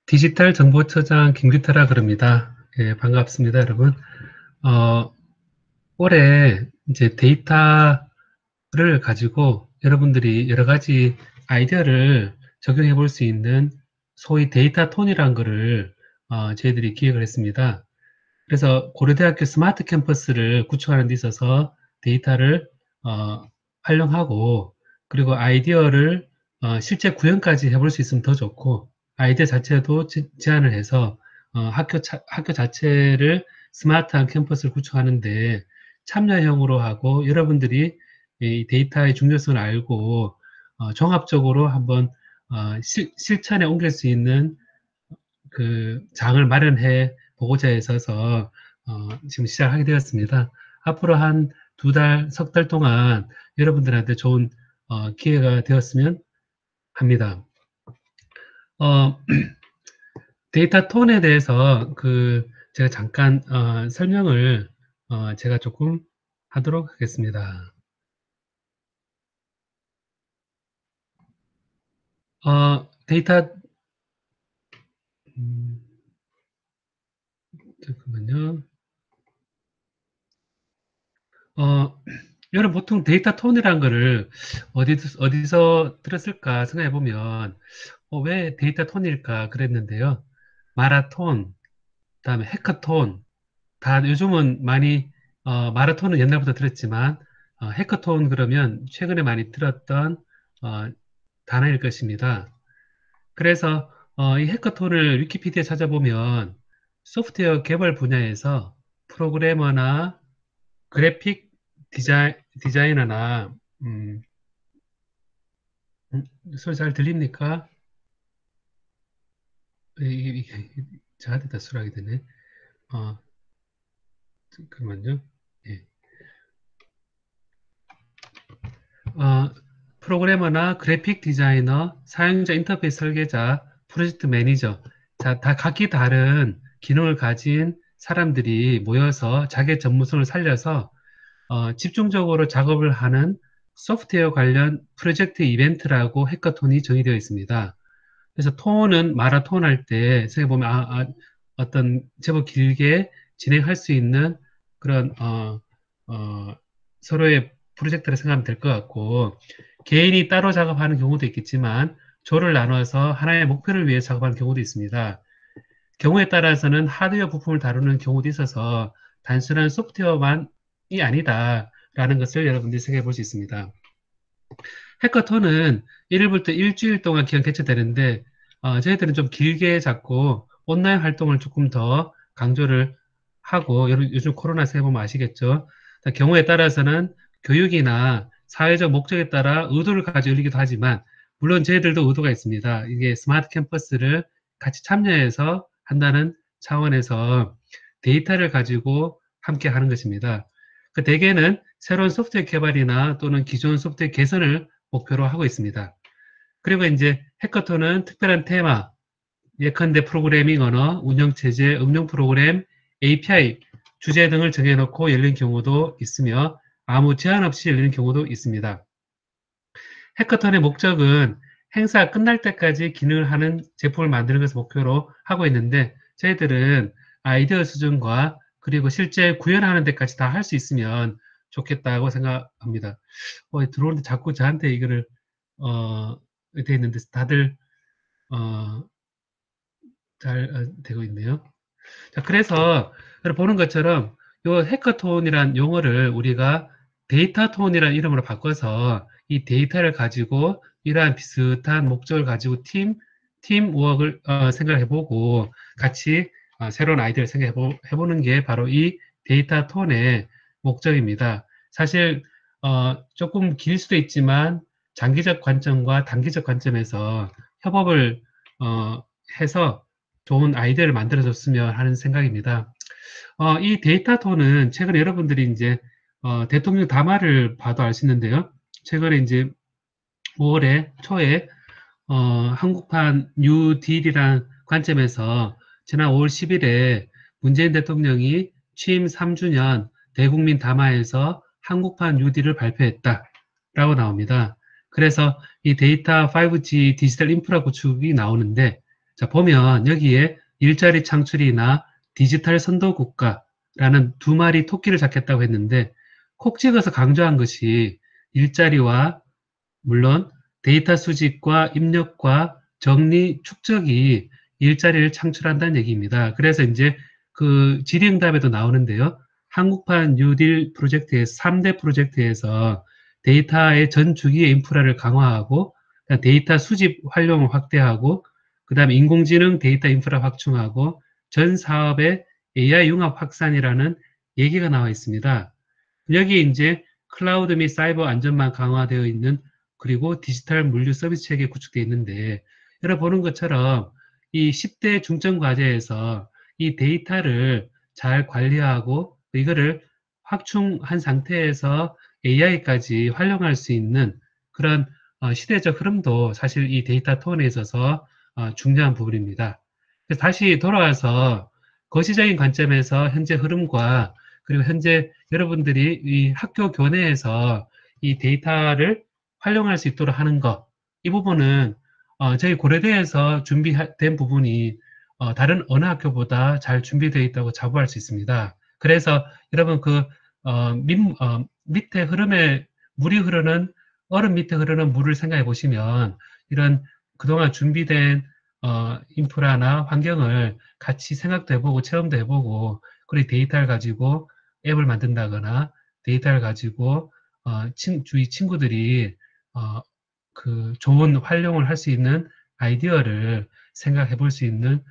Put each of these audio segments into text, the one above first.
디지털 정보처장 김규태라 그럽니다. 예, 반갑습니다, 여러분. 어, 올해 이제 데이터를 가지고 여러분들이 여러 가지 아이디어를 적용해 볼 수 있는 소위 데이터 톤이라는 거를 저희들이 기획을 했습니다. 그래서 고려대학교 스마트 캠퍼스를 구축하는 데 있어서 데이터를 어, 활용하고 그리고 아이디어를 실제 구현까지 해볼 수 있으면 더 좋고 아이디어 자체도 제안을 해서 학교 자체를 스마트한 캠퍼스를 구축하는데 참여형으로 하고 여러분들이 이 데이터의 중요성을 알고 종합적으로 한번 실천에 옮길 수 있는 그 장을 마련해 보고자 해서 지금 시작하게 되었습니다. 앞으로 한 두 달, 석 달 동안 여러분들한테 좋은 기회가 되었으면 합니다. 어, 데이터 톤에 대해서 제가 잠깐 설명을 제가 조금 하도록 하겠습니다. 데이터 음, 잠깐만요. 어, 여러분 보통 데이터 톤이라는 거를 어디서 들었을까 생각해 보면 왜 데이터 톤일까 그랬는데요. 마라톤, 그다음에 해커톤, 다 요즘은 많이 마라톤은 옛날부터 들었지만 해커톤 그러면 최근에 많이 들었던 어, 단어일 것입니다. 그래서 이 해커톤을 위키피디아에 찾아보면 소프트웨어 개발 분야에서 프로그래머나 그래픽 디자이너나 음, 소리 잘 들립니까? 저한테 다 수락이 되네. 어, 잠깐만요. 예. 어, 프로그래머나 그래픽 디자이너, 사용자 인터페이스 설계자, 프로젝트 매니저. 자, 다 각기 다른 기능을 가진 사람들이 모여서 자기의 전문성을 살려서 집중적으로 작업을 하는 소프트웨어 관련 프로젝트 이벤트라고 해커톤이 정의되어 있습니다. 그래서 톤은 마라톤 할 때 생각해보면 어떤 제법 길게 진행할 수 있는 그런 어, 서로의 프로젝트를 생각하면 될 것 같고 개인이 따로 작업하는 경우도 있겠지만 조를 나눠서 하나의 목표를 위해 작업하는 경우도 있습니다. 경우에 따라서는 하드웨어 부품을 다루는 경우도 있어서 단순한 소프트웨어만이 아니다라는 것을 여러분들이 생각해 볼 수 있습니다. 해커톤은 1일부터 일주일 동안 기간 개최되는데 저희들은 좀 길게 잡고 온라인 활동을 조금 더 강조를 하고 요즘 코로나 세계 보면 아시겠죠? 경우에 따라서는 교육이나 사회적 목적에 따라 의도를 가지고 열리기도 하지만 물론 저희들도 의도가 있습니다. 이게 스마트 캠퍼스를 같이 참여해서 한다는 차원에서 데이터를 가지고 함께 하는 것입니다. 그 대개는 새로운 소프트웨어 개발이나 또는 기존 소프트웨어 개선을 목표로 하고 있습니다. 그리고 이제 해커톤은 특별한 테마, 예컨대 프로그래밍 언어, 운영체제, 응용 프로그램, API, 주제 등을 정해놓고 열린 경우도 있으며 아무 제한 없이 열리는 경우도 있습니다. 해커톤의 목적은 행사 끝날 때까지 기능을 하는 제품을 만드는 것을 목표로 하고 있는데 저희들은 아이디어 수준과 그리고 실제 구현하는 데까지 다 할 수 있으면 좋겠다고 생각합니다. 들어오는데 자꾸 저한테 이거를 돼 있는데 다들 어, 잘 되고 있네요. 자, 그래서 보는 것처럼 이 해커톤이란 용어를 우리가 데이터톤이라는 이름으로 바꿔서 이 데이터를 가지고 이러한 비슷한 목적을 가지고 팀워크를 생각해보고 같이 새로운 아이디어를 생각해보는 게 바로 이 데이터톤의 목적입니다. 사실 조금 길 수도 있지만 장기적 관점과 단기적 관점에서 협업을 해서 좋은 아이디어를 만들어줬으면 하는 생각입니다. 이 데이터톤은 최근에 여러분들이 이제 대통령 담화를 봐도 알 수 있는데요. 최근에 이제 5월에 초에 한국판 뉴딜이라는 관점에서 지난 5월 10일에 문재인 대통령이 취임 3주년 대국민 담화에서 한국판 뉴딜을 발표했다라고 나옵니다. 그래서 이 데이터 5G 디지털 인프라 구축이 나오는데, 자, 보면 여기에 일자리 창출이나 디지털 선도 국가라는 두 마리 토끼를 잡겠다고 했는데, 콕 찍어서 강조한 것이 일자리와 물론 데이터 수집과 입력과 정리, 축적이 일자리를 창출한다는 얘기입니다. 그래서 이제 그 질의응답에도 나오는데요. 한국판 뉴딜 프로젝트의 3대 프로젝트에서 데이터의 전 주기의 인프라를 강화하고 데이터 수집 활용을 확대하고 그다음에 인공지능 데이터 인프라 확충하고 전 사업의 AI 융합 확산이라는 얘기가 나와 있습니다. 여기 이제 클라우드 및 사이버 안전망 강화되어 있는 그리고 디지털 물류 서비스 체계 구축되어 있는데 여러분 보는 것처럼 이 10대 중점 과제에서 이 데이터를 잘 관리하고 이거를 확충한 상태에서 AI까지 활용할 수 있는 그런 시대적 흐름도 사실 이 데이터 톤에 있어서 중요한 부분입니다. 그래서 다시 돌아와서 거시적인 관점에서 현재 흐름과 그리고 현재 여러분들이 이 학교 교내에서 이 데이터를 활용할 수 있도록 하는 것, 이 부분은 저희 고려대에서 준비된 부분이 다른 어느 학교보다 잘 준비되어 있다고 자부할 수 있습니다. 그래서 여러분 그 밑에 흐름에 물이 흐르는 얼음 밑에 흐르는 물을 생각해 보시면 이런 그동안 준비된 인프라나 환경을 같이 생각도 해보고 체험도 해보고 그리고 데이터를 가지고 앱을 만든다거나 데이터를 가지고 주위 친구들이 그 좋은 활용을 할 수 있는 아이디어를 생각해 볼 수 있는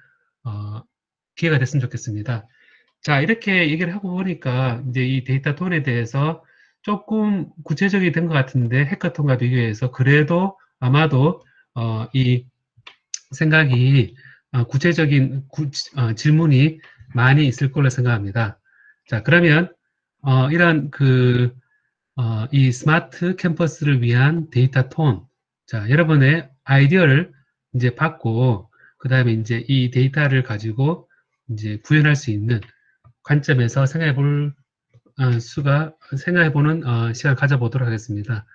기회가 됐으면 좋겠습니다. 자, 이렇게 얘기를 하고 보니까 이제 이 데이터 톤에 대해서 조금 구체적이 된 것 같은데 해커톤과 비교해서 그래도 아마도 이 생각이 구체적인 질문이 많이 있을 걸로 생각합니다. 자, 그러면 이런 이 스마트 캠퍼스를 위한 데이터 톤, 자, 여러분의 아이디어를 이제 받고 그 다음에 이제 이 데이터를 가지고 이제 구현할 수 있는 관점에서 생각해보는 시간을 가져보도록 하겠습니다.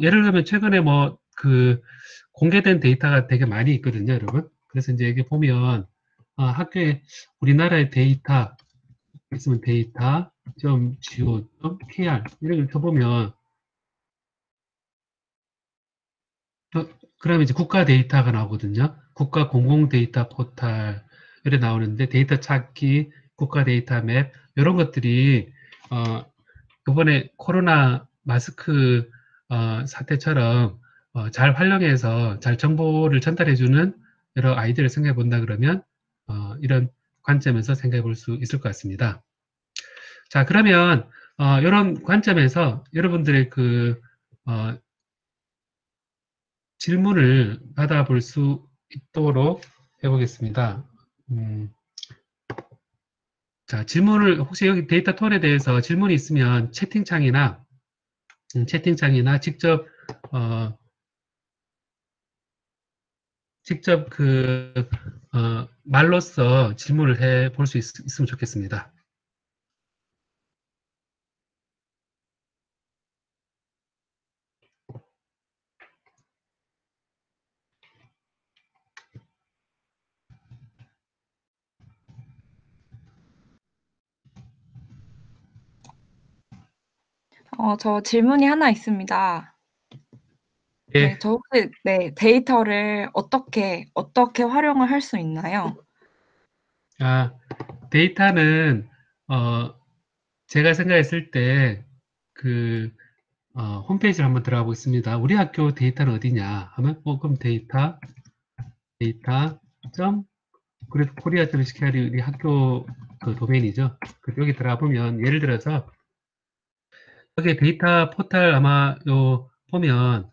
예를 들면 최근에 뭐 공개된 데이터가 되게 많이 있거든요, 여러분. 그래서 이제 여기 보면 학교에 우리나라의 데이터 있으면 data.go.kr 이렇게 쳐보면 그러면 이제 국가 데이터가 나오거든요. 국가 공공 데이터 포탈 이렇게 나오는데 데이터 찾기, 국가 데이터 맵 이런 것들이 이번에 코로나 마스크 사태처럼 잘 활용해서 잘 정보를 전달해주는 여러 아이디어를 생각해 본다 그러면 이런 관점에서 생각해 볼 수 있을 것 같습니다. 자, 그러면 이런 관점에서 여러분들의 어, 질문을 받아볼 수 있도록 해보겠습니다. 자, 질문을 혹시 여기 데이터 톤에 대해서 질문이 있으면 채팅창이나 직접 말로써 질문을 해 볼 수 있으면 좋겠습니다. 저 질문이 하나 있습니다. 예, 네, 저 혹시 네, 데이터를 어떻게 활용을 할 수 있나요? 데이터는 제가 생각했을 때 그 홈페이지를 한번 들어가 보겠습니다. 우리 학교 데이터는 어디냐 하면 그럼 데이터 그래서 코리아.CKR이 우리 학교 도메인이죠. 여기 들어가 보면 예를 들어서 여기 데이터 포탈 아마 보면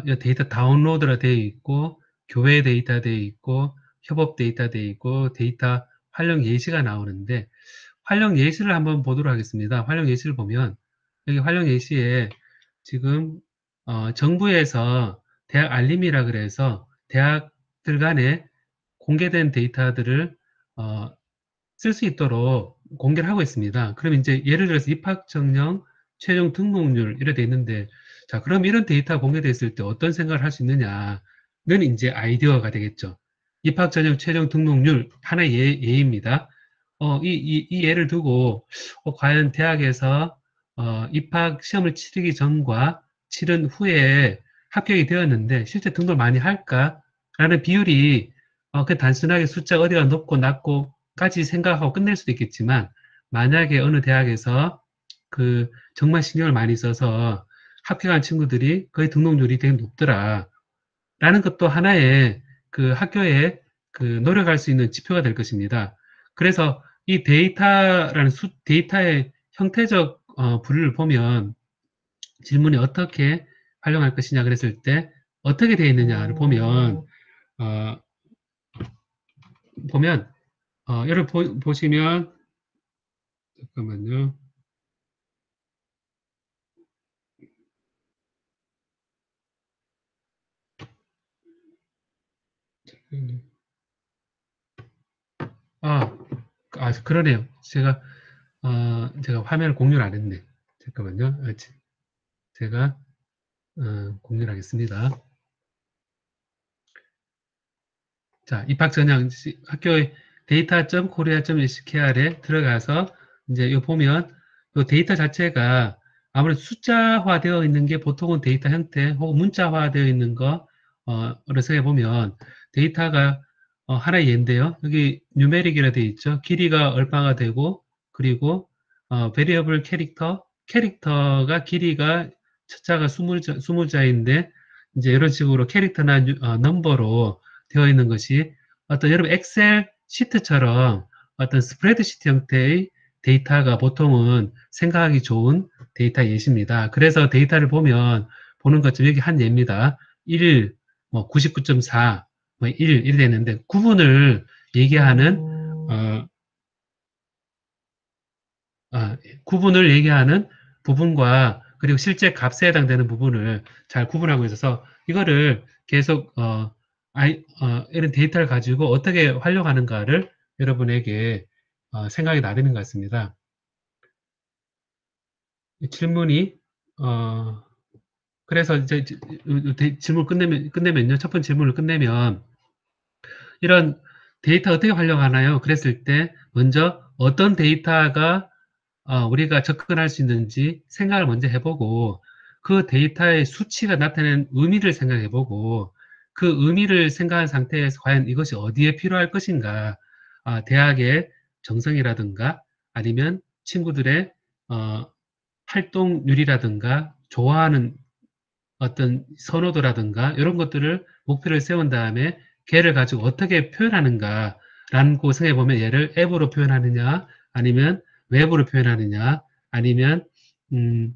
이 데이터 다운로드가 되어 있고 교외 데이터 되어 있고 협업 데이터 되어 있고 데이터 활용 예시가 나오는데 활용 예시를 한번 보도록 하겠습니다. 활용 예시를 보면 여기 활용 예시에 지금 정부에서 대학 알림이라 그래서 대학들 간에 공개된 데이터들을 쓸 수 있도록 공개를 하고 있습니다. 그럼 이제 예를 들어서 입학 정령, 최종 등록률 이렇게 돼 있는데 자, 그럼 이런 데이터가 공개됐을 때 어떤 생각을 할 수 있느냐는 이제 아이디어가 되겠죠. 입학 전형 최종 등록률 하나의 예입니다. 이 예를 두고 과연 대학에서 입학 시험을 치르기 전과 치른 후에 합격이 되었는데 실제 등록을 많이 할까라는 비율이 그 단순하게 숫자 어디가 높고 낮고까지 생각하고 끝낼 수도 있겠지만 만약에 어느 대학에서 그 정말 신경을 많이 써서 합격한 친구들이 거의 등록률이 되게 높더라. 라는 것도 하나의 그 학교에 그 노력할 수 있는 지표가 될 것입니다. 그래서 이 데이터의 형태적 분류를 보면 질문이 어떻게 활용할 것이냐 그랬을 때 어떻게 되어 있느냐를 어, 보면 여러분 보시면 잠깐만요. 아, 그러네요. 제가 화면을 공유를 안 했네. 잠깐만요. 제가 공유를 하겠습니다. 자, 입학 전형 학교의 data.korea.lckR에 들어가서 이제 이거 보면 이 데이터 자체가 아무래도 숫자화되어 있는 게 보통은 데이터 형태 혹은 문자화되어 있는 거를 생각해 보면 데이터가 하나의 예인데요. 여기 뉴메릭이라 되어 있죠. 길이가 얼마가 되고 그리고 variable 캐릭터가 길이가 첫자가 20자인데 이제 이런 식으로 캐릭터나 넘버로 되어 있는 것이 어떤 여러분 엑셀 시트처럼 어떤 스프레드시트 형태의 데이터가 보통은 생각하기 좋은 데이터 예시입니다. 그래서 데이터를 보는 것처럼 여기 한 예입니다. 1, 뭐 99.4, 뭐 1 되는데 구분을 얘기하는 어, 구분을 얘기하는 부분과 그리고 실제 값에 해당되는 부분을 잘 구분하고 있어서 이거를 계속 이런 데이터를 가지고 어떻게 활용하는가를 여러분에게 생각이 나르는 것 같습니다. 이 질문이 그래서 이제 질문 끝내면요. 첫 번째 질문을 끝내면 이런 데이터 어떻게 활용하나요? 그랬을 때 먼저 어떤 데이터가 우리가 접근할 수 있는지 생각을 먼저 해보고 그 데이터의 수치가 나타내는 의미를 생각해보고 그 의미를 생각한 상태에서 과연 이것이 어디에 필요할 것인가 대학의 정성이라든가 아니면 친구들의 어, 활동률이라든가 좋아하는 어떤 선호도라든가 이런 것들을 목표를 세운 다음에 걔를 가지고 어떻게 표현하는가라는 거 생각해 보면 얘를 앱으로 표현하느냐 아니면 웹으로 표현하느냐 아니면 음,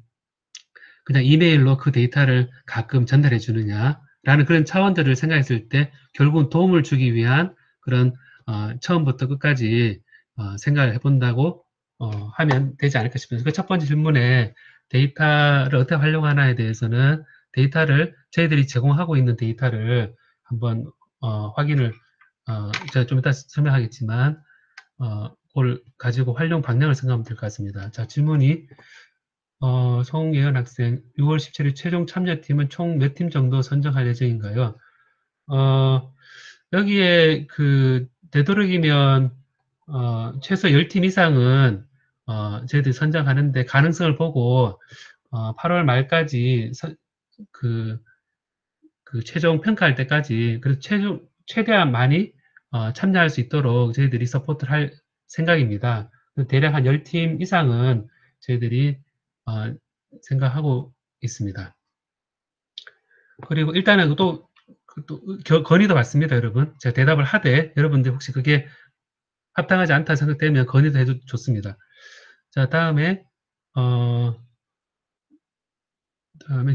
그냥 이메일로 그 데이터를 가끔 전달해 주느냐라는 그런 차원들을 생각했을 때 결국은 도움을 주기 위한 그런 처음부터 끝까지 생각을 해본다고 하면 되지 않을까 싶습니다. 그 첫 번째 질문에 데이터를 어떻게 활용하나에 대해서는 데이터를 저희들이 제공하고 있는 데이터를 한번 확인을 제가 좀 이따 설명하겠지만 그걸 가지고 활용 방향을 생각하면 될 것 같습니다. 자, 질문이 송예은 학생, 6월 17일 최종 참여팀은 총 몇 팀 정도 선정할 예정인가요? 어, 여기에 되도록이면, 최소 10팀 이상은, 저희들이 선정하는데 가능성을 보고, 8월 말까지 그, 최종 평가할 때까지, 그래서 최대한 많이, 참여할 수 있도록 저희들이 서포트를 할 생각입니다. 대략 한 10팀 이상은 저희들이, 어, 생각하고 있습니다. 그리고 일단은 건의도 받습니다, 여러분. 제가 대답을 하되, 여러분들 혹시 그게 합당하지 않다 생각되면 건의도 해도 좋습니다. 자, 다음에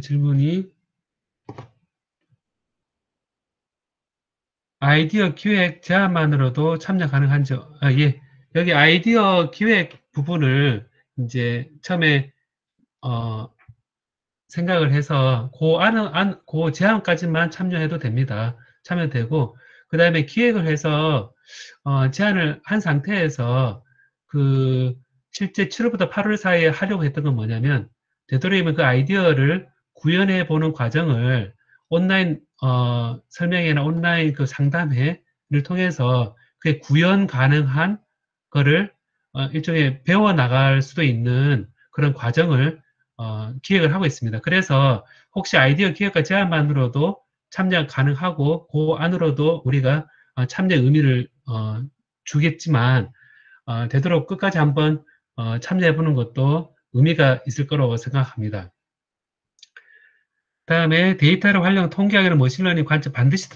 질문이, 아이디어 기획 제안만으로도 참여 가능한지, 예. 여기 아이디어 기획 부분을 이제 처음에, 어, 생각을 해서 그 제안까지만 참여해도 됩니다. 참여되고 그 다음에 기획을 해서 제안을 한 상태에서 그 실제 7월부터 8월 사이에 하려고 했던 건 뭐냐면 되도록이면 그 아이디어를 구현해 보는 과정을 온라인 설명회나 온라인 그 상담회를 통해서 그게 구현 가능한 거를 일종의 배워 나갈 수도 있는 그런 과정을 기획을 하고 있습니다. 그래서 혹시 아이디어 기획과 제안만으로도 참여 가능하고 그 안으로도 우리가 참여 의미를 주겠지만 되도록 끝까지 한번 참여해 보는 것도 의미가 있을 거라고 생각합니다. 다음에 데이터를 활용 통계학이나 머신러닝 관점 반드시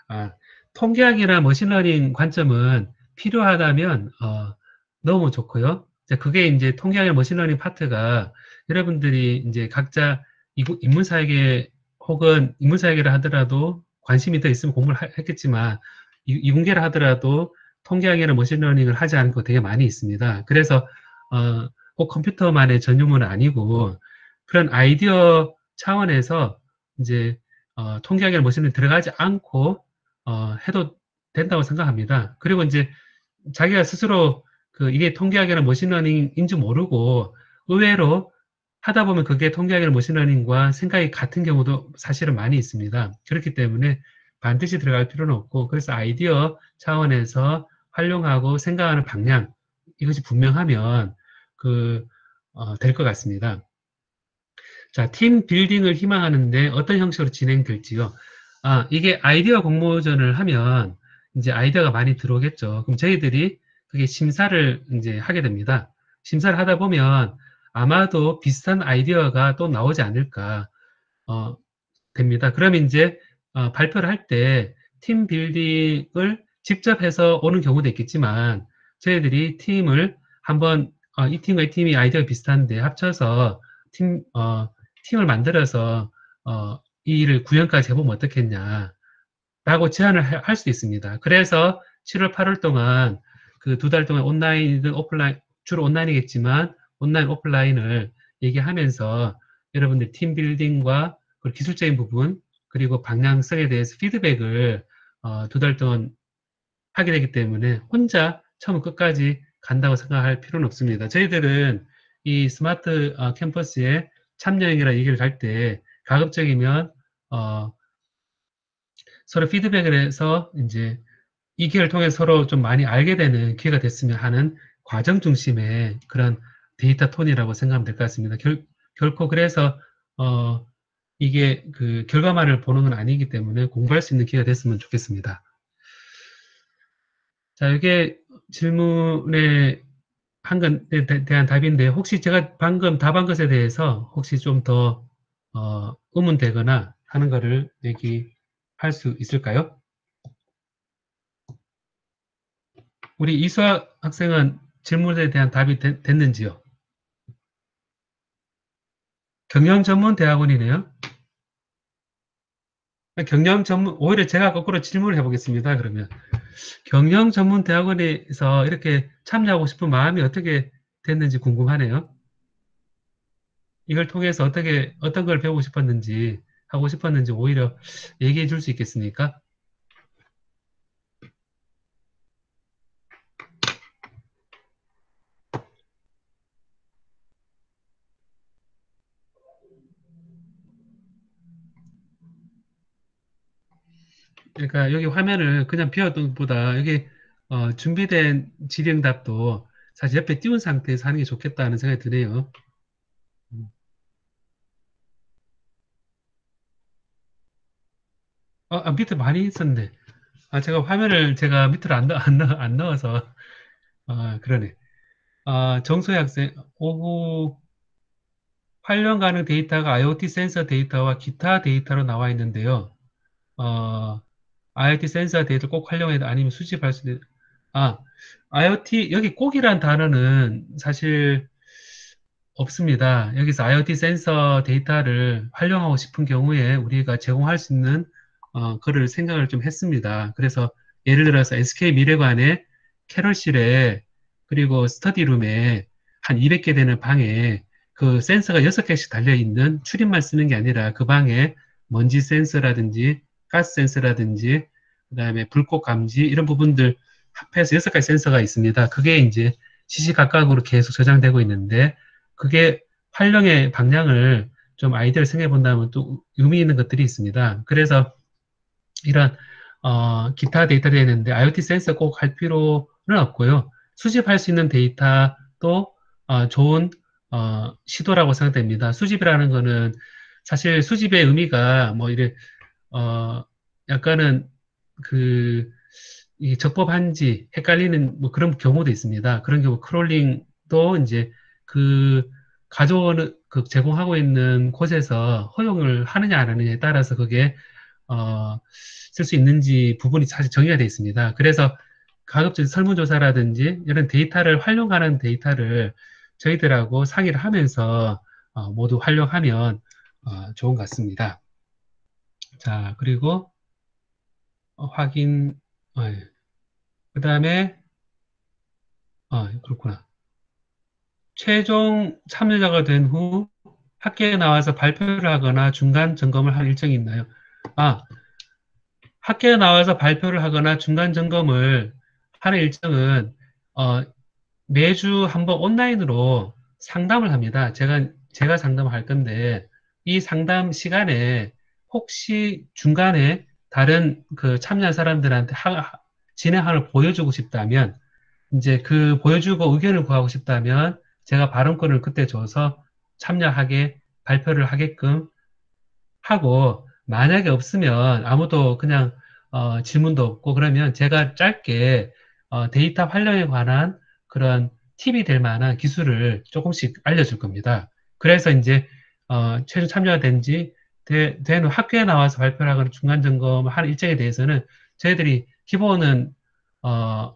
아, 통계학이나 머신러닝 관점은 필요하다면 너무 좋고요. 그게 이제 통계학이나 머신러닝 파트가 여러분들이 이제 각자 인문사회계 혹은 인문사회계를 하더라도 관심이 더 있으면 공부를 했겠지만 이공계를 하더라도 통계학이나 머신러닝을 하지 않은 거 되게 많이 있습니다. 그래서 꼭 컴퓨터만의 전유물은 아니고 그런 아이디어 차원에서 이제 통계학이나 머신러닝 들어가지 않고 해도 된다고 생각합니다. 그리고 이제 자기가 스스로 이게 통계학이나 머신러닝인 줄 모르고 의외로 하다 보면 그게 통계학이나 머신러닝과 생각이 같은 경우도 사실은 많이 있습니다. 그렇기 때문에 반드시 들어갈 필요는 없고 그래서 아이디어 차원에서 활용하고 생각하는 방향 이것이 분명하면 될 것 같습니다. 자, 팀 빌딩을 희망하는데 어떤 형식으로 진행될지요? 이게 아이디어 공모전을 하면 이제 아이디어가 많이 들어오겠죠. 그럼 저희들이 그게 심사를 이제 하게 됩니다. 심사를 하다 보면 아마도 비슷한 아이디어가 또 나오지 않을까, 됩니다. 그럼 이제 발표를 할 때 팀 빌딩을 직접 해서 오는 경우도 있겠지만 저희들이 팀을 한번 이 팀과 이 팀이 아이디어가 비슷한데 합쳐서 팀을 만들어서 이 일을 구현까지 해보면 어떻겠냐라고 제안을 할 수 있습니다. 그래서 7월, 8월 동안 그 2달 동안 온라인이든 오프라인, 주로 온라인이겠지만 온라인, 오프라인을 얘기하면서 여러분들 팀 빌딩과 기술적인 부분 그리고 방향성에 대해서 피드백을 2달 동안 하게 되기 때문에 혼자 처음부터 끝까지 간다고 생각할 필요는 없습니다. 저희들은 이 스마트 캠퍼스에 참여행이라 얘기를 할 때 가급적이면 서로 피드백을 해서 이제 이 기회를 통해 서로 좀 많이 알게 되는 기회가 됐으면 하는 과정 중심의 그런 데이터 톤이라고 생각하면 될 것 같습니다. 결코 그래서 이게 그 결과만을 보는 건 아니기 때문에 공부할 수 있는 기회가 됐으면 좋겠습니다. 자, 이게 질문에 한 것에 대한 답인데 혹시 제가 방금 답한 것에 대해서 혹시 좀 더 의문되거나 하는 거를 얘기할 수 있을까요? 우리 이수학 학생은 질문에 대한 답이 됐는지요? 경영 전문 대학원이네요. 경영 전문, 오히려 제가 거꾸로 질문을 해보겠습니다. 그러면 경영 전문 대학원에서 이렇게 참여하고 싶은 마음이 어떻게 됐는지 궁금하네요. 이걸 통해서 어떤 걸 배우고 싶었는지, 하고 싶었는지 오히려 얘기해 줄 수 있겠습니까? 그러니까 여기 화면을 그냥 비웠던 것보다 여기 준비된 질의응답도 사실 옆에 띄운 상태에서 하는 게 좋겠다는 생각이 드네요. 밑에 많이 있었는데. 제가 화면을 제가 밑으로 안 넣어서. 그러네. 정소희 학생, 오후 활용 가능 데이터가 IoT 센서 데이터와 기타 데이터로 나와 있는데요. 어, IoT 센서 데이터를 꼭 활용해야 돼? 아니면 수집할 수 있는, 아, IoT, 여기 꼭이란 단어는 사실 없습니다. 여기서 IoT 센서 데이터를 활용하고 싶은 경우에 우리가 제공할 수 있는 거를 생각을 좀 했습니다. 그래서 예를 들어서 SK 미래관의 캐럴실에 그리고 스터디룸에 한 200개 되는 방에 그 센서가 6개씩 달려있는 출입만 쓰는 게 아니라 그 방에 먼지 센서라든지 가스 센서라든지 그다음에 불꽃 감지 이런 부분들 합해서 6가지 센서가 있습니다. 그게 이제 시시각각으로 계속 저장되고 있는데 그게 활용의 방향을 좀 아이디어를 생각해 본다면 또 의미 있는 것들이 있습니다. 그래서 이런 기타 데이터를 했는데 IoT 센서 꼭 할 필요는 없고요. 수집할 수 있는 데이터도 좋은 시도라고 생각됩니다. 수집이라는 거는 사실 수집의 의미가 뭐 이래 어, 약간은 그, 이 적법한지 헷갈리는 뭐 그런 경우도 있습니다. 그런 경우 크롤링도 이제 그 가져오는, 그 제공하고 있는 곳에서 허용을 하느냐 안 하느냐에 따라서 그게, 쓸 수 있는지 부분이 사실 정의가 되어 있습니다. 그래서 가급적 설문조사라든지 이런 데이터를 활용하는 데이터를 저희들하고 상의를 하면서 모두 활용하면 좋은 것 같습니다. 자, 그리고 확인, 그 다음에, 그렇구나. 최종 참여자가 된 후 학교에 나와서 발표를 하거나 중간 점검을 할 일정이 있나요? 아, 학교에 나와서 발표를 하거나 중간 점검을 하는 일정은, 어, 매주 한번 온라인으로 상담을 합니다. 제가 상담을 할 건데, 이 상담 시간에 혹시 중간에 다른 그 참여한 사람들한테 진행안을 보여주고 싶다면, 이제 그 보여주고 의견을 구하고 싶다면 제가 발언권을 그때 줘서 참여하게 발표를 하게끔 하고 만약에 없으면 아무도 그냥 질문도 없고 그러면 제가 짧게 데이터 활용에 관한 그런 팁이 될 만한 기술을 조금씩 알려줄 겁니다. 그래서 이제 최종 참여가 된 후 학교에 나와서 발표를 하거나 중간 점검을 하는 일정에 대해서는 저희들이 기본은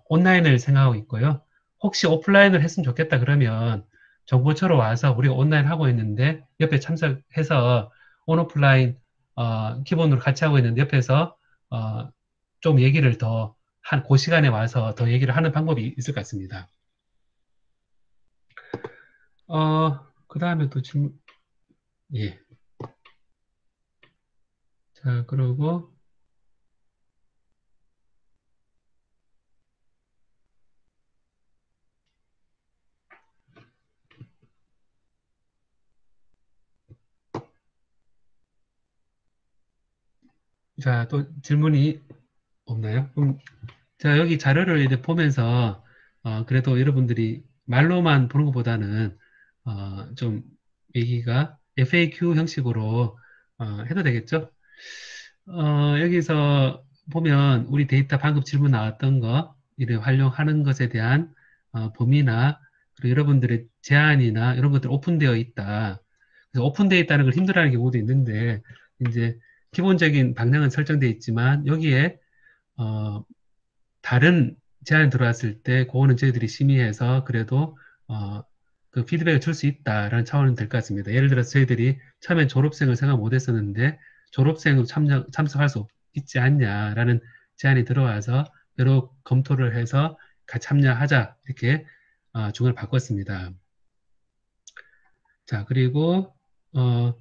온라인을 생각하고 있고요. 혹시 오프라인을 했으면 좋겠다 그러면 정보처로 와서 우리가 온라인 하고 있는데 옆에 참석해서 온오프라인 기본으로 같이 하고 있는데 옆에서 어, 좀 얘기를 더 그 시간에 와서 더 얘기를 하는 방법이 있을 것 같습니다. 그 다음에 또 질문, 예. 자, 그러고, 자, 또 질문이 없나요? 자, 여기 자료를 이제 보면서, 그래도 여러분들이 말로만 보는 것보다는, 좀 얘기가 FAQ 형식으로, 해도 되겠죠? 여기서 보면 우리 데이터 방금 질문 나왔던 거, 이를 활용하는 것에 대한, 범위나, 그리고 여러분들의 제안이나 이런 것들 오픈되어 있다. 그래서 오픈되어 있다는 걸 힘들어하는 경우도 있는데, 이제 기본적인 방향은 설정되어 있지만, 여기에, 어, 다른 제안이 들어왔을 때 그거는 저희들이 심의해서 그래도 그 피드백을 줄 수 있다라는 차원은 될 것 같습니다. 예를 들어서 저희들이 처음엔 졸업생을 생각 못 했었는데 졸업생으로 참석할 수 있지 않냐라는 제안이 들어와서 여러 검토를 해서 같이 참여하자 이렇게 중간을 바꿨습니다. 자, 그리고 어,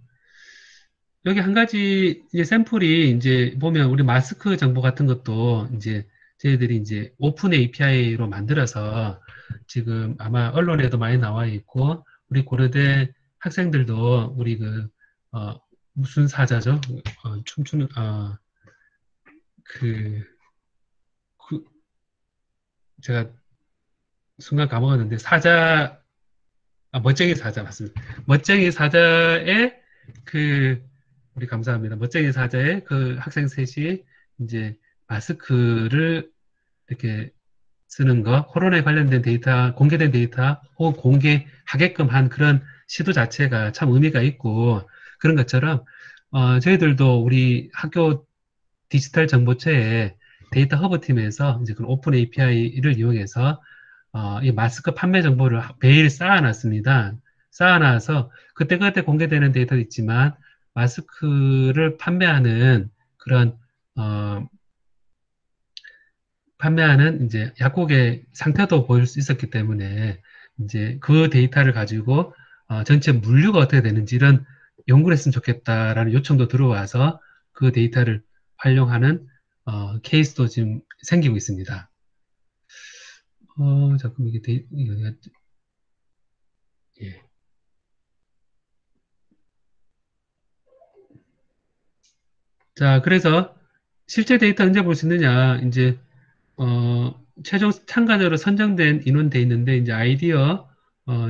여기 한 가지 이제 샘플이 이제 보면 우리 마스크 정보 같은 것도 이제 저희들이 이제 오픈 API로 만들어서 지금 아마 언론에도 많이 나와 있고 우리 고려대 학생들도 우리 무슨 사자죠? 춤추는 그, 그 제가 순간 까먹었는데 멋쟁이 사자 맞습니다. 멋쟁이 사자의 그 우리 감사합니다. 멋쟁이 사자의 그 학생 셋이 이제 마스크를 이렇게 쓰는 거, 코로나에 관련된 데이터, 공개된 데이터 혹은 공개하게끔 한 그런 시도 자체가 참 의미가 있고 그런 것처럼 저희들도 우리 학교 디지털 정보처에 데이터 허브 팀에서 이제 그 오픈 API를 이용해서 이 마스크 판매 정보를 매일 쌓아놨습니다. 쌓아놔서 그때그때 공개되는 데이터도 있지만 마스크를 판매하는 그런 어, 판매하는 이제 약국의 상태도 보일 수 있었기 때문에 이제 그 데이터를 가지고 전체 물류가 어떻게 되는지 이런 연구를 했으면 좋겠다라는 요청도 들어와서 그 데이터를 활용하는 케이스도 지금 생기고 있습니다. 잠깐 이게 예. 자, 그래서 실제 데이터 언제 볼 수 있느냐? 이제 최종 참가자로 선정된 인원 돼 있는데 이제 아이디어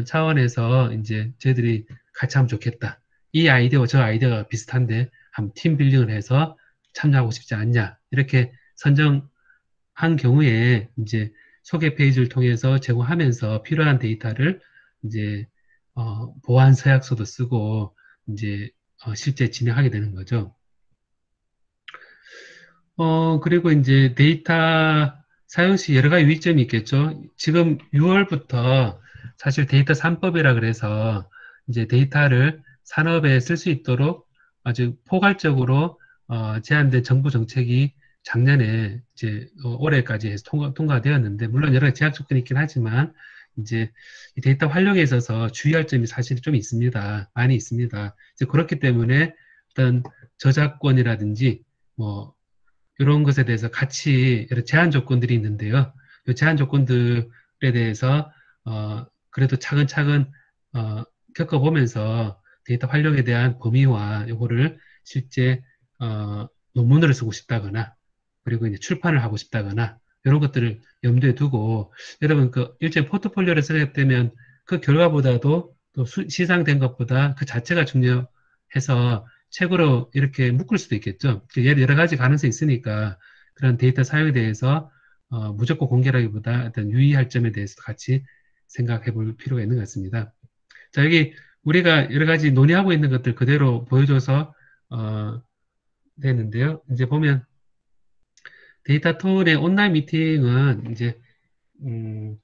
차원에서 이제 저희들이 같이 하면 좋겠다. 이 아이디어와 저 아이디어가 비슷한데 한번 팀 빌딩을 해서 참여하고 싶지 않냐? 이렇게 선정한 경우에 이제 소개 페이지를 통해서 제공하면서 필요한 데이터를 이제 보안 서약서도 쓰고 이제 실제 진행하게 되는 거죠. 그리고 이제 데이터 사용 시 여러 가지 유의점이 있겠죠. 지금 6월부터 사실 데이터 3법이라 그래서 이제 데이터를 산업에 쓸 수 있도록 아주 포괄적으로 제한된 정부 정책이 작년에 이제 올해까지 해서 통과되었는데 물론 여러 가지 제약 조건이 있긴 하지만 이제 이 데이터 활용에 있어서 주의할 점이 사실 좀 있습니다. 많이 있습니다. 이제 그렇기 때문에 어떤 저작권이라든지 뭐 이런 것에 대해서 같이 여러 제한 조건들이 있는데요. 이 제한 조건들에 대해서 그래도 차근차근 겪어보면서 데이터 활용에 대한 범위와 요거를 실제 논문을 쓰고 싶다거나 그리고 이제 출판을 하고 싶다거나 이런 것들을 염두에 두고 여러분 그 일제 포트폴리오를 쓰게 되면 그 결과보다도 또 시상된 것보다 그 자체가 중요해서 책으로 이렇게 묶을 수도 있겠죠. 여러 가지 가능성이 있으니까 그런 데이터 사용에 대해서 무조건 공개라기보다 어떤 유의할 점에 대해서 같이 생각해 볼 필요가 있는 것 같습니다. 자, 여기 우리가 여러 가지 논의하고 있는 것들 그대로 보여줘서 되는데요. 이제 보면 데이터 톤의 온라인 미팅은 이제 음,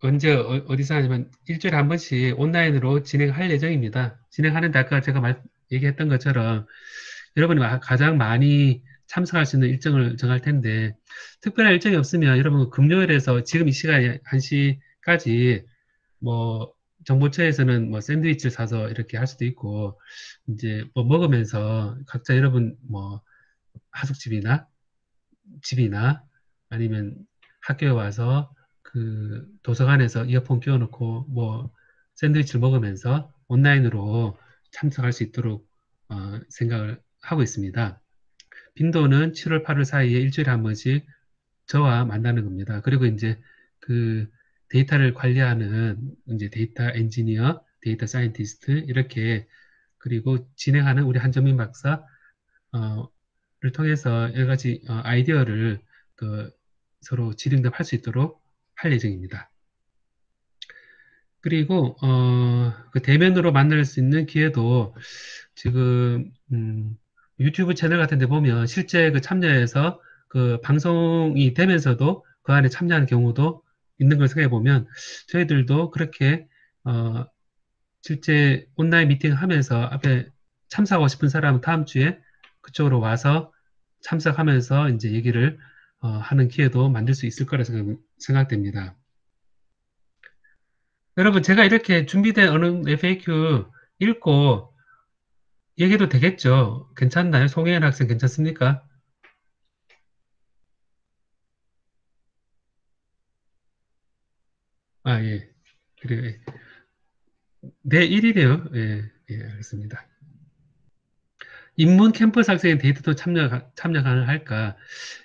언제 디서 하냐면 일주일에 한 번씩 온라인으로 진행할 예정입니다. 진행하는데 아까 제가 얘기했던 것처럼 여러분이 가장 많이 참석할 수 있는 일정을 정할 텐데 특별한 일정이 없으면 여러분 금요일에서 지금 이 시간 1시까지 뭐 정보처에서는 뭐 샌드위치를 사서 이렇게 할 수도 있고 이제 뭐 먹으면서 각자 여러분 뭐 하숙집이나 집이나 아니면 학교에 와서 그 도서관에서 이어폰 끼워놓고 뭐 샌드위치를 먹으면서 온라인으로 참석할 수 있도록 생각을 하고 있습니다. 빈도는 7월, 8월 사이에 일주일에 한 번씩 저와 만나는 겁니다. 그리고 이제 그 데이터를 관리하는 이제 데이터 엔지니어, 데이터 사이언티스트 이렇게 그리고 진행하는 우리 한정민 박사 를 통해서 여러 가지 아이디어를 그 서로 질의응답할 수 있도록 할 예정입니다. 그리고 그 대면으로 만날 수 있는 기회도 지금 유튜브 채널 같은 데 보면 실제 그 참여해서 그 방송이 되면서도 그 안에 참여하는 경우도 있는 걸 생각해 보면 저희들도 그렇게 어, 실제 온라인 미팅 하면서 앞에 참석하고 싶은 사람은 다음 주에 그쪽으로 와서 참석하면서 이제 얘기를 하는 기회도 만들 수 있을 거라 생각됩니다. 여러분, 제가 이렇게 준비된 어느 FAQ 읽고 얘기도 되겠죠? 괜찮나요? 송혜연 학생 괜찮습니까? 아, 예. 그래요. 예. 네, 1위래요. 예, 예, 알겠습니다. 인문 캠퍼스 학생의 데이터도 참여 가능할까?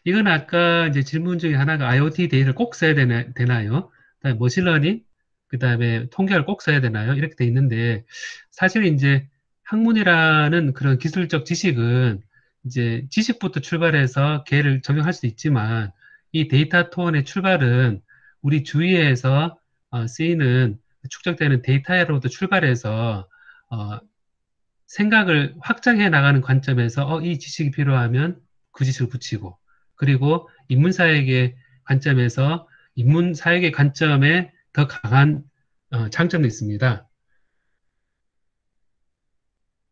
이건 아까 이제 질문 중에 하나가 IoT 데이터를 꼭 써야 되나요? 그다음에 머신러닝, 그다음에 통계를 꼭 써야 되나요? 이렇게 돼 있는데 사실 이제 학문이라는 그런 기술적 지식은 이제 지식부터 출발해서 걔를 적용할 수 있지만 이 데이터 톤의 출발은 우리 주위에서 쓰이는 축적되는 데이터로부터 출발해서 어, 생각을 확장해 나가는 관점에서 이 지식이 필요하면 그 지식을 붙이고 그리고 인문사역의 관점에서 인문사역의 관점에 더 강한 장점도 있습니다.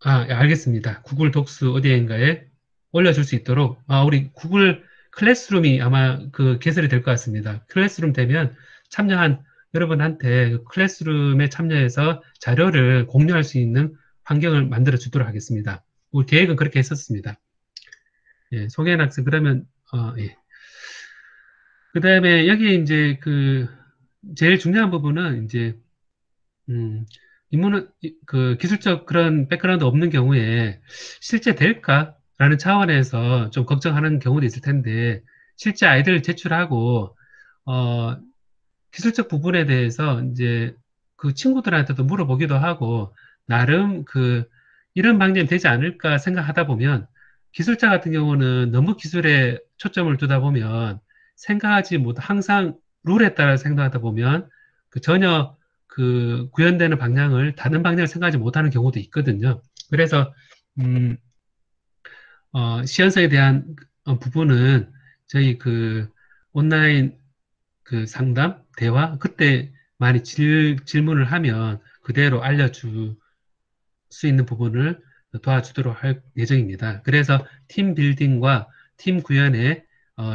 아, 예, 알겠습니다. 구글 독스 어디인가에 올려줄 수 있도록 우리 구글 클래스룸이 아마 그 개설이 될 것 같습니다. 클래스룸 되면 참여한 여러분한테 그 클래스룸에 참여해서 자료를 공유할 수 있는 환경을 만들어 주도록 하겠습니다. 우리 계획은 그렇게 했었습니다. 예, 송혜연 학생 그러면 예. 그다음에 여기 이제 그 제일 중요한 부분은 이제 음, 그 기술적 그런 백그라운드 없는 경우에 실제 될까? 라는 차원에서 좀 걱정하는 경우도 있을 텐데, 실제 아이디어를 제출하고, 어, 기술적 부분에 대해서 이제 그 친구들한테도 물어보기도 하고, 나름 이런 방향이 되지 않을까 생각하다 보면, 기술자 같은 경우는 너무 기술에 초점을 두다 보면, 생각하지 못, 항상 룰에 따라 생각하다 보면, 전혀 구현되는 방향을, 다른 방향을 생각하지 못하는 경우도 있거든요. 그래서, 음, 시연성에 대한 부분은 저희 온라인 상담, 대화, 그때 많이 질문을 하면 그대로 알려줄 수 있는 부분을 도와주도록 할 예정입니다. 그래서 팀 빌딩과 팀 구현에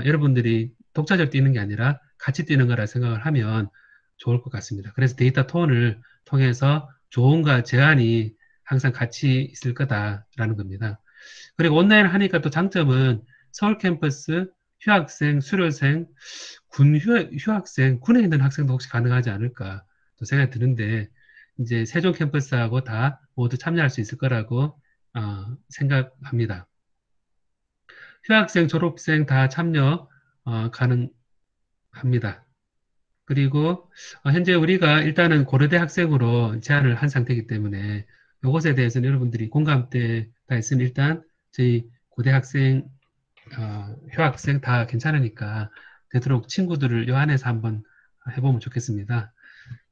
여러분들이 독자적 뛰는 게 아니라 같이 뛰는 거라 생각을 하면 좋을 것 같습니다. 그래서 데이터 톤을 통해서 조언과 제안이 항상 같이 있을 거다라는 겁니다. 그리고 온라인 하니까 또 장점은 서울 캠퍼스, 휴학생, 수료생, 휴학생, 군에 있는 학생도 혹시 가능하지 않을까 또 생각이 드는데, 이제 세종 캠퍼스하고 다 모두 참여할 수 있을 거라고 생각합니다. 휴학생, 졸업생 다 참여 가능합니다. 그리고 현재 우리가 일단은 고려대 학생으로 제안을 한 상태이기 때문에 이것에 대해서는 여러분들이 공감대가 있으면 일단 저희 고대 학생, 휴학생 다 괜찮으니까 되도록 친구들을 요 안에서 한번 해보면 좋겠습니다.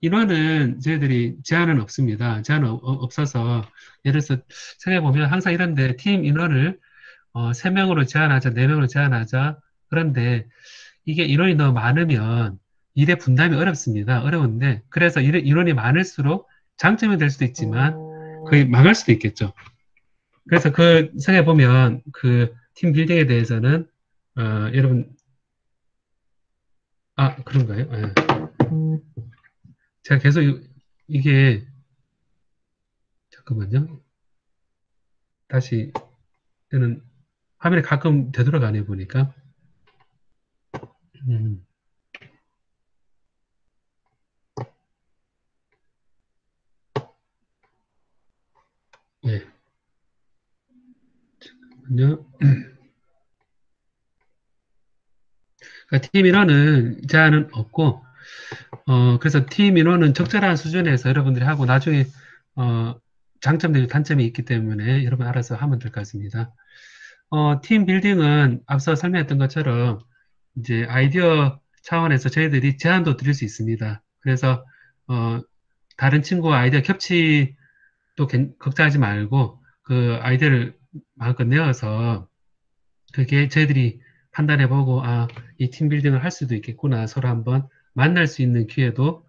인원은 저희들이 제한은 없습니다. 제한은 없어서 예를 들어서 생각해보면 항상 이런데 팀 인원을 3명으로 제한하자, 4명으로 제한하자. 그런데 이게 인원이 너무 많으면 일의 분담이 어렵습니다. 어려운데 그래서 인원이 많을수록 장점이 될 수도 있지만 거의 망할 수도 있겠죠. 그래서 생각해보면 팀 빌딩에 대해서는 여러분 그런가요? 예. 제가 계속 이게 잠깐만요. 다시 저는 화면에 가끔 되돌아가네 보니까. 음, 예. 잠깐만요. 그러니까 팀 인원은 제한은 없고, 그래서 팀 인원은 적절한 수준에서 여러분들이 하고 나중에 어, 장점들이 단점이 있기 때문에 여러분 알아서 하면 될 것 같습니다. 팀 빌딩은 앞서 설명했던 것처럼 이제 아이디어 차원에서 저희들이 제안도 드릴 수 있습니다. 그래서 다른 친구와 아이디어 겹치도 걱정하지 말고 아이디어를 마음껏 내어서 그게 저희들이 판단해보고 이 팀 빌딩을 할 수도 있겠구나 서로 한번 만날 수 있는 기회도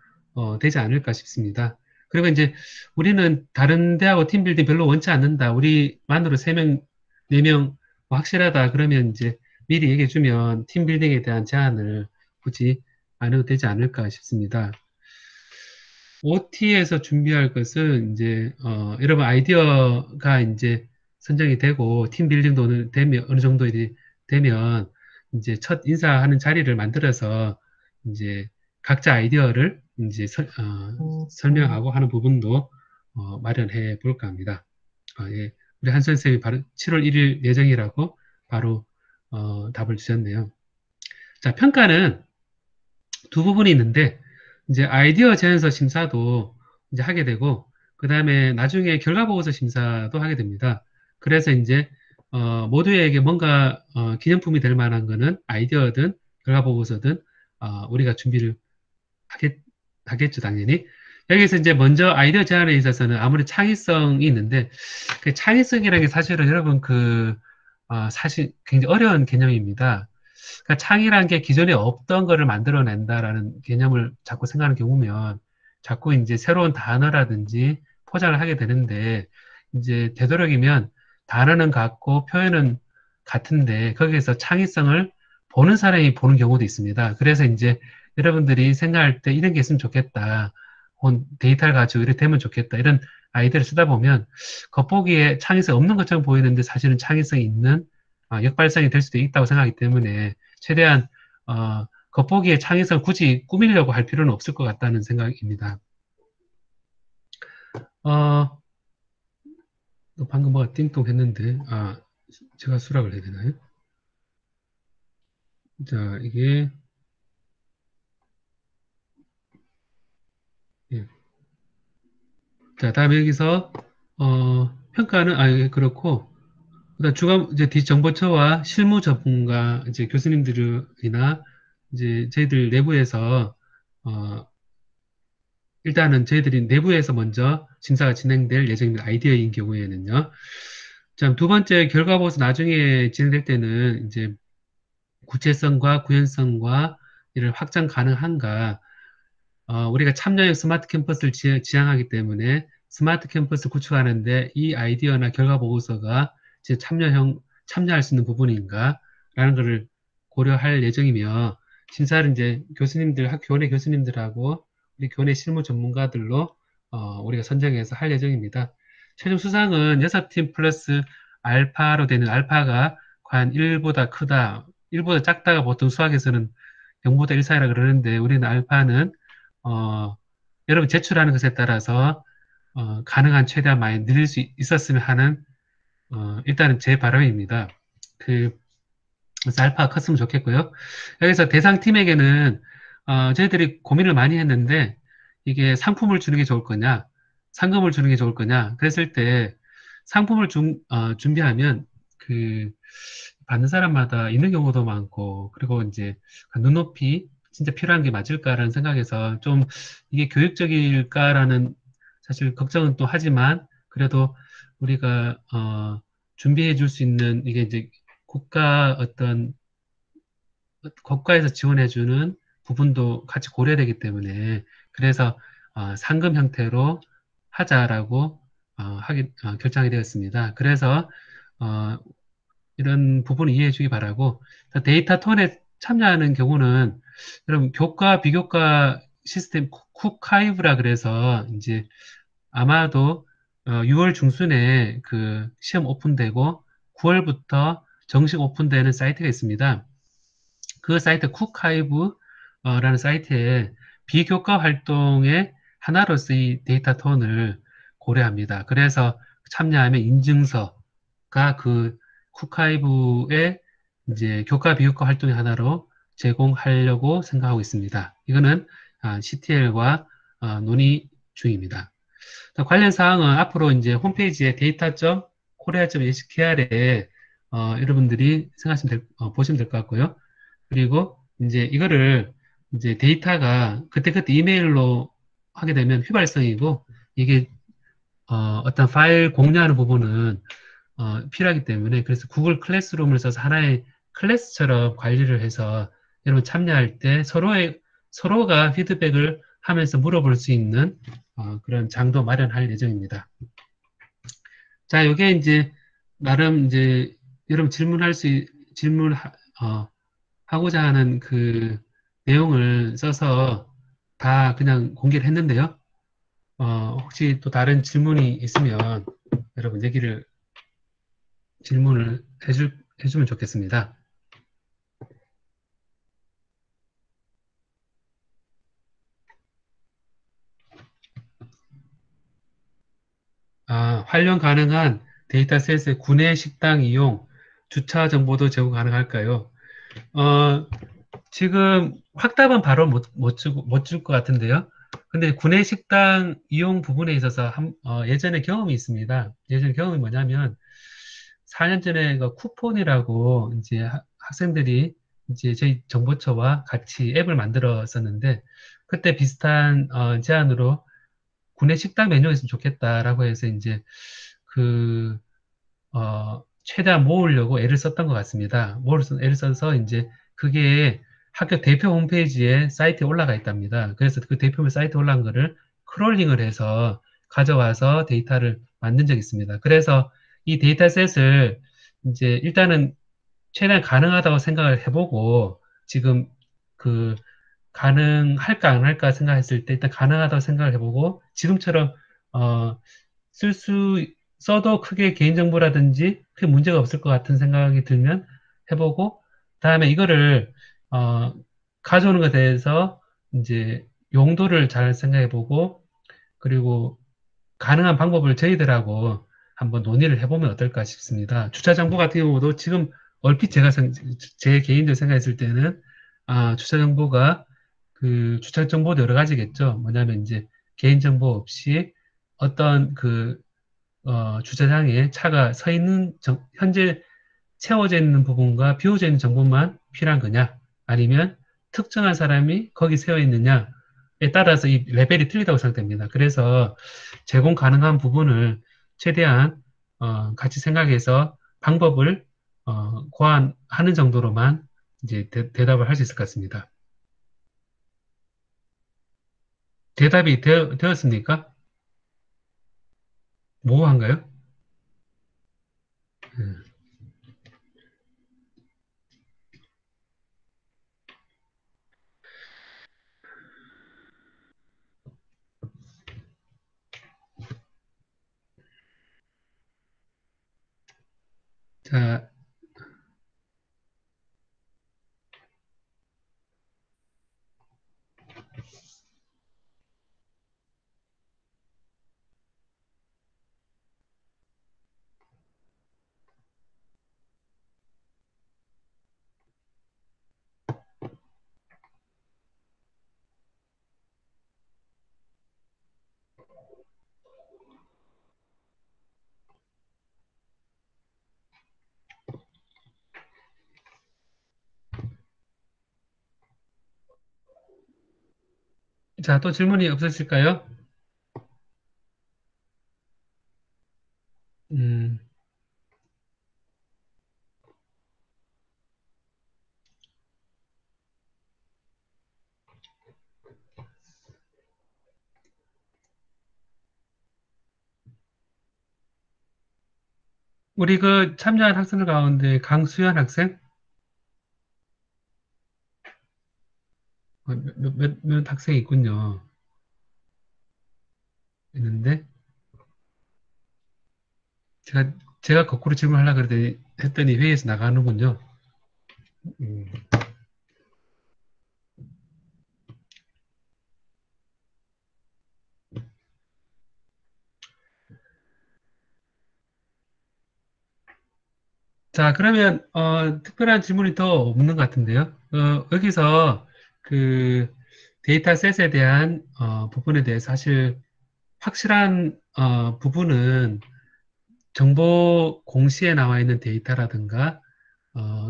되지 않을까 싶습니다. 그리고 이제 우리는 다른 대하고 팀 빌딩 별로 원치 않는다. 우리만으로 3명, 4명 확실하다. 그러면 이제 미리 얘기해주면 팀 빌딩에 대한 제안을 굳이 안 해도 되지 않을까 싶습니다. OT에서 준비할 것은 이제 여러분 아이디어가 이제 선정이 되고 팀 빌딩도 어느 정도 이제 되면 이제 첫 인사하는 자리를 만들어서 이제 각자 아이디어를 이제 설명하고 하는 부분도 마련해 볼까 합니다. 예. 우리 한 선생님이 바로 7월 1일 예정이라고 바로 답을 주셨네요. 자, 평가는 두 부분이 있는데 이제 아이디어 제안서 심사도 이제 하게 되고 그 다음에 나중에 결과보고서 심사도 하게 됩니다. 그래서 이제 모두에게 뭔가 기념품이 될 만한 거는 아이디어든 결과보고서든 우리가 준비를 하겠, 하겠죠, 당연히. 여기서 이제 먼저 아이디어 제안에 있어서는 아무리 창의성이 있는데 그 창의성이라는 게 사실은 여러분 사실 굉장히 어려운 개념입니다. 그러니까 창의란 게 기존에 없던 거를 만들어낸다라는 개념을 자꾸 생각하는 경우면 자꾸 이제 새로운 단어라든지 포장을 하게 되는데 이제 되도록이면 단어는 같고 표현은 같은데 거기에서 창의성을 보는 사람이 보는 경우도 있습니다. 그래서 이제 여러분들이 생각할 때 이런 게 있으면 좋겠다. 혹은 데이터를 가지고 이렇게 되면 좋겠다. 이런 아이디어를 쓰다 보면 겉보기에 창의성 없는 것처럼 보이는데 사실은 창의성이 있는 역발상이 될 수도 있다고 생각하기 때문에 최대한 겉보기에 창의성을 굳이 꾸미려고 할 필요는 없을 것 같다는 생각입니다. 어, 방금 뭐가 띵동 했는데, 제가 수락을 해야 되나요? 자, 이게, 예. 자, 다음에 여기서, 평가는, 예, 그렇고, 그다음 이제 정보처와 실무 전문가, 이제 교수님들이나, 이제 저희들 내부에서, 어, 일단은 저희들이 내부에서 먼저 심사가 진행될 예정입니다. 아이디어인 경우에는요. 자, 두 번째 결과 보고서 나중에 진행될 때는 이제 구체성과 구현성과 이를 확장 가능한가, 우리가 참여형 스마트 캠퍼스를 지향하기 때문에 스마트 캠퍼스를 구축하는데 이 아이디어나 결과 보고서가 이제 참여할 수 있는 부분인가라는 것을 고려할 예정이며, 심사를 이제 교내 교수님들하고 우리 교내 실무 전문가들로 우리가 선정해서 할 예정입니다. 최종 수상은 6팀 플러스 알파로 되는, 알파가 과연 1보다 크다, 1보다 작다가 보통 수학에서는 0보다 1 사이라 그러는데, 우리는 알파는 어, 여러분 제출하는 것에 따라서 가능한 최대한 많이 늘릴 수 있었으면 하는 일단은 제 바람입니다. 그 그래서 알파가 컸으면 좋겠고요. 여기서 대상팀에게는 저희들이 고민을 많이 했는데, 이게 상품을 주는 게 좋을 거냐, 상금을 주는 게 좋을 거냐. 그랬을 때 상품을 준비하면 그 받는 사람마다 있는 경우도 많고, 그리고 이제 눈높이 진짜 필요한 게 맞을까라는 생각에서 좀 이게 교육적일까라는 사실 걱정은 또 하지만, 그래도 우리가 준비해 줄 수 있는 이게 이제 국가 어떤 국가에서 지원해주는 부분도 같이 고려되기 때문에, 그래서 상금 형태로 하자라고 결정이 되었습니다. 그래서 어, 이런 부분을 이해해 주기 바라고, 데이터 톤에 참여하는 경우는 여러분 교과 비교과 시스템 쿡하이브라 그래서 이제 아마도 6월 중순에 그 시험 오픈되고 9월부터 정식 오픈되는 사이트가 있습니다. 그 사이트 쿡하이브라는 사이트에 비교과 활동의 하나로서 이 데이터 톤을 고려합니다. 그래서 참여하면 인증서가 그 쿡하이브의 이제 교과 비교과 활동의 하나로 제공하려고 생각하고 있습니다. 이거는 CTL과 논의 중입니다. 관련 사항은 앞으로 이제 홈페이지에 data.korea.hkr에 여러분들이 보시면 될 것 같고요. 그리고 이제 이거를 이제 데이터가 그때그때 이메일로 하게 되면 휘발성이고, 이게 어떤 파일 공유하는 부분은 필요하기 때문에, 그래서 구글 클래스룸을 써서 하나의 클래스처럼 관리를 해서 여러분 참여할 때 서로가 피드백을 하면서 물어볼 수 있는 그런 장도 마련할 예정입니다. 자, 요게 이제 나름 이제 여러분 질문 하고자 하는 그 내용을 써서 다 그냥 공개를 했는데요. 혹시 또 다른 질문이 있으면 여러분 질문을 해주면 좋겠습니다. 활용 가능한 데이터셋의 구내 식당 이용, 주차 정보도 제공 가능할까요? 어, 지금 확답은 바로 못 줄 것 같은데요. 근데 구내 식당 이용 부분에 있어서 예전에 경험이 있습니다. 예전에 경험이 뭐냐면 4년 전에 그 쿠폰이라고 이제 학생들이 이제 저희 정보처와 같이 앱을 만들었었는데, 그때 비슷한 제안으로 구내 식당 메뉴가 있으면 좋겠다라고 해서 이제 그 최대한 모으려고 애를 썼던 것 같습니다. 애를 써서 이제 그게 학교 대표 홈페이지에 사이트에 올라가 있답니다. 그래서 그 대표 사이트에 올라간 거를 크롤링을 해서 가져와서 데이터를 만든 적이 있습니다. 그래서 이 데이터셋을 이제 일단은 최대한 가능하다고 생각을 해보고, 지금 그 가능할까 안 할까 생각했을 때 일단 가능하다고 생각을 해보고, 지금처럼 어, 쓸 수, 써도 크게 개인정보라든지 크게 문제가 없을 것 같은 생각이 들면 해보고, 다음에 이거를, 가져오는 것에 대해서 이제 용도를 잘 생각해보고, 그리고 가능한 방법을 저희들하고 한번 논의를 해보면 어떨까 싶습니다. 주차 정보 같은 경우도 지금 얼핏 제 개인적인 생각했을 때는, 주차 정보가 그 주차 정보도 여러 가지겠죠. 뭐냐면 이제 개인 정보 없이 어떤 주차장에 차가 서 있는 현재 채워져 있는 부분과 비워져 있는 정보만 필요한 거냐, 아니면 특정한 사람이 거기 세워 있느냐에 따라서 이 레벨이 틀리다고 생각됩니다. 그래서 제공 가능한 부분을 최대한 같이 생각해서 방법을 고안하는 정도로만 이제 대답을 할 수 있을 것 같습니다. 대답이 되었습니까? 모호한가요? 음. 자, 또 질문이 없으실까요? 음, 우리 참여한 학생들 가운데 강수현 학생? 몇 학생이 있군요. 있는데, 제가, 제가 거꾸로 질문하려고 했더니 회의에서 나가는군요. 음. 자, 그러면, 특별한 질문이 더 없는 것 같은데요. 여기서 그 데이터셋에 대한, 부분에 대해서 사실 확실한, 부분은 정보 공시에 나와 있는 데이터라든가,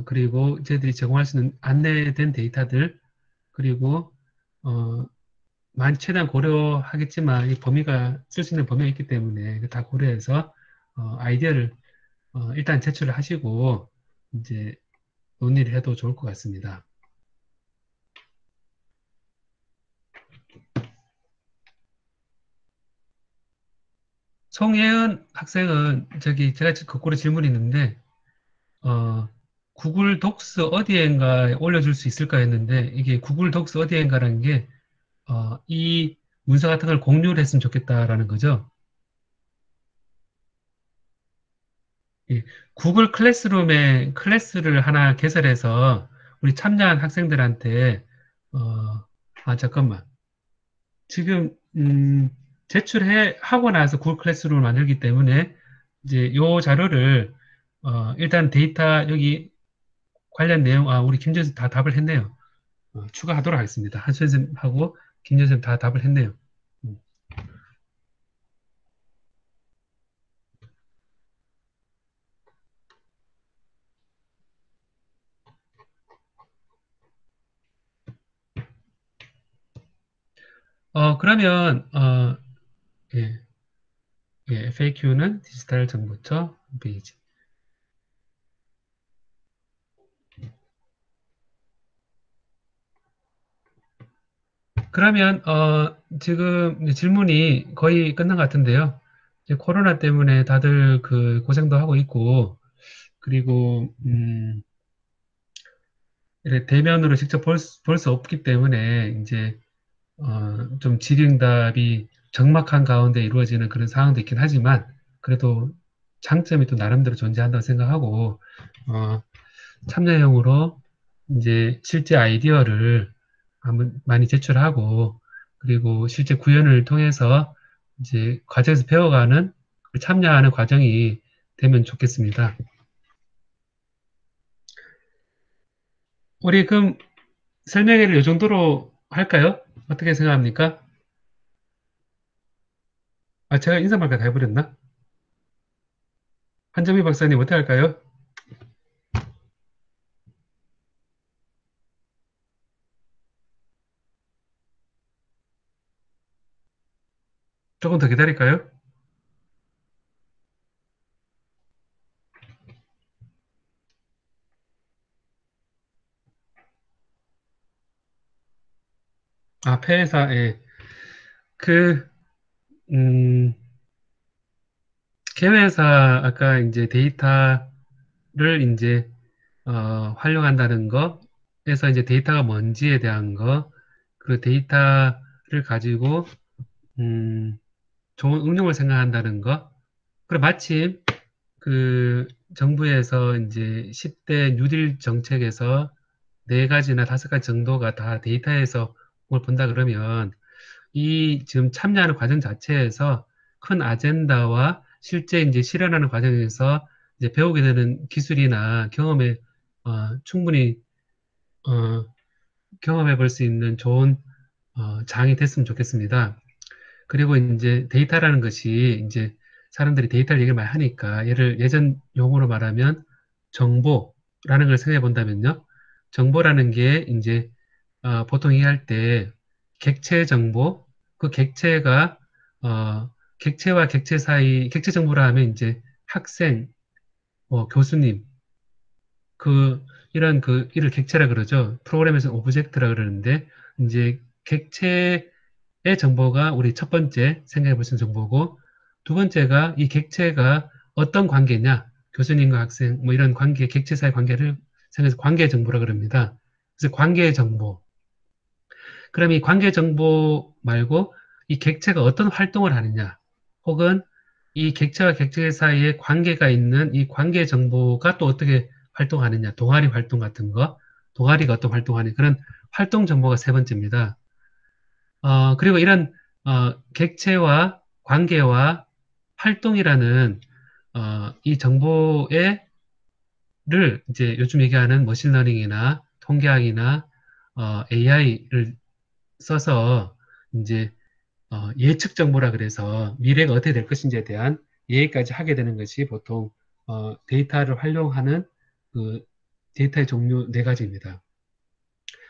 그리고 저희들이 제공할 수 있는 안내된 데이터들, 그리고, 어, 최대한 고려하겠지만, 이 범위가, 쓸 수 있는 범위가 있기 때문에, 다 고려해서, 아이디어를, 일단 제출을 하시고, 이제, 논의를 해도 좋을 것 같습니다. 송혜은 학생은, 제가 거꾸로 질문이 있는데, 어, 구글 독스 어디엔가에 올려줄 수 있을까 했는데, 이게 구글 독스 어디엔가라는 게, 이 문서 같은 걸 공유를 했으면 좋겠다라는 거죠. 이 구글 클래스룸에 클래스를 하나 개설해서 우리 참여한 학생들한테, 잠깐만. 지금, 하고 나서 구글 클래스룸을 만들기 때문에 이제 요 자료를, 일단 데이터 여기 관련 내용, 우리 김전 선생님 다 답을 했네요. 추가하도록 하겠습니다. 한수 선생님하고 김전 선생님 다 답을 했네요. 음. 그러면, 예, 예, FAQ는 디지털 정보처 홈페이지. 그러면, 지금 이제 질문이 거의 끝난 것 같은데요. 이제 코로나 때문에 다들 고생도 하고 있고, 그리고, 이렇게 대면으로 직접 볼 수 없기 때문에, 이제, 좀 질의응답이 적막한 가운데 이루어지는 그런 상황도 있긴 하지만, 그래도 장점이 또 나름대로 존재한다고 생각하고, 어, 참여형으로 이제 실제 아이디어를 한번 많이 제출하고, 그리고 실제 구현을 통해서 이제 과정에서 배워가는 참여하는 과정이 되면 좋겠습니다. 우리 그럼 설명회를 이 정도로 할까요? 어떻게 생각합니까? 아, 제가 인사말까 다 해버렸나? 한정미 박사님 어떻게 할까요? 조금 더 기다릴까요? 아, 폐회사, 예. 그, 음, 개회사, 아까 이제 데이터를 이제, 활용한다는 거에서 이제 데이터가 뭔지에 대한 거, 그 데이터를 가지고, 음, 좋은 응용을 생각한다는 거, 그리고 마침 그 정부에서 이제 10대 뉴딜 정책에서 네 가지나 다섯 가지 정도가 다 데이터에서 뭘 본다 그러면 이 지금 참여하는 과정 자체에서 큰 아젠다와 실제 이제 실현하는 과정에서 이제 배우게 되는 기술이나 경험에 충분히 어, 경험해 볼 수 있는 좋은 장이 됐으면 좋겠습니다. 그리고 이제 데이터라는 것이 이제 사람들이 데이터를 얘기를 많이 하니까 예전 용어로 말하면 정보라는 걸 생각해 본다면요. 정보라는 게 이제 보통 얘기할 때 객체 정보, 그 객체가 객체와 객체 사이 객체 정보라 하면 이제 학생, 교수님 이런 이를 객체라 그러죠. 프로그램에서 오브젝트라 그러는데 이제 객체 의 정보가 우리 첫 번째 생각해 볼 수 있는 정보고, 두 번째가 이 객체가 어떤 관계냐, 교수님과 학생, 뭐 이런 관계, 객체 사이 관계를 생각해서 관계 정보라 그럽니다. 그래서 관계 정보. 그럼 이 관계 정보 말고 이 객체가 어떤 활동을 하느냐, 혹은 이 객체와 객체 사이에 관계가 있는 이 관계 정보가 또 어떻게 활동하느냐, 동아리 활동 같은 거, 동아리가 어떤 활동하는 그런 활동 정보가 세 번째입니다. 그리고 이런 객체와 관계와 활동이라는 이 정보를 이제 요즘 얘기하는 머신러닝이나 통계학이나 AI를 써서 이제 예측 정보라 그래서 미래가 어떻게 될 것인지에 대한 예측까지 하게 되는 것이 보통 데이터를 활용하는 그 데이터의 종류 네 가지입니다.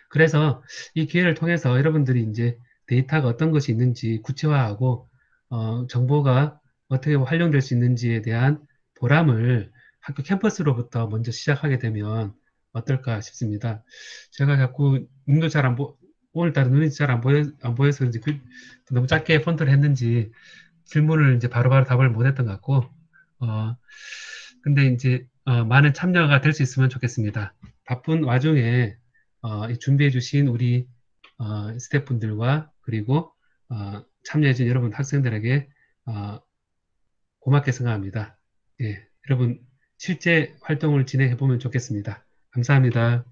그래서 이 기회를 통해서 여러분들이 이제 데이터가 어떤 것이 있는지 구체화하고 정보가 어떻게 활용될 수 있는지에 대한 보람을 학교 캠퍼스로부터 먼저 시작하게 되면 어떨까 싶습니다. 제가 자꾸 눈도 잘 안 오늘따라 눈이 잘 안 보여서 그런지 너무 짧게 폰트를 했는지 질문을 이제 바로바로 답을 못 했던 것 같고, 어, 근데 이제 많은 참여가 될 수 있으면 좋겠습니다. 바쁜 와중에 준비해 주신 우리 스태프분들과 그리고 참여해 주신 여러분 학생들에게 어, 고맙게 생각합니다. 예, 여러분 실제 활동을 진행해 보면 좋겠습니다. 감사합니다.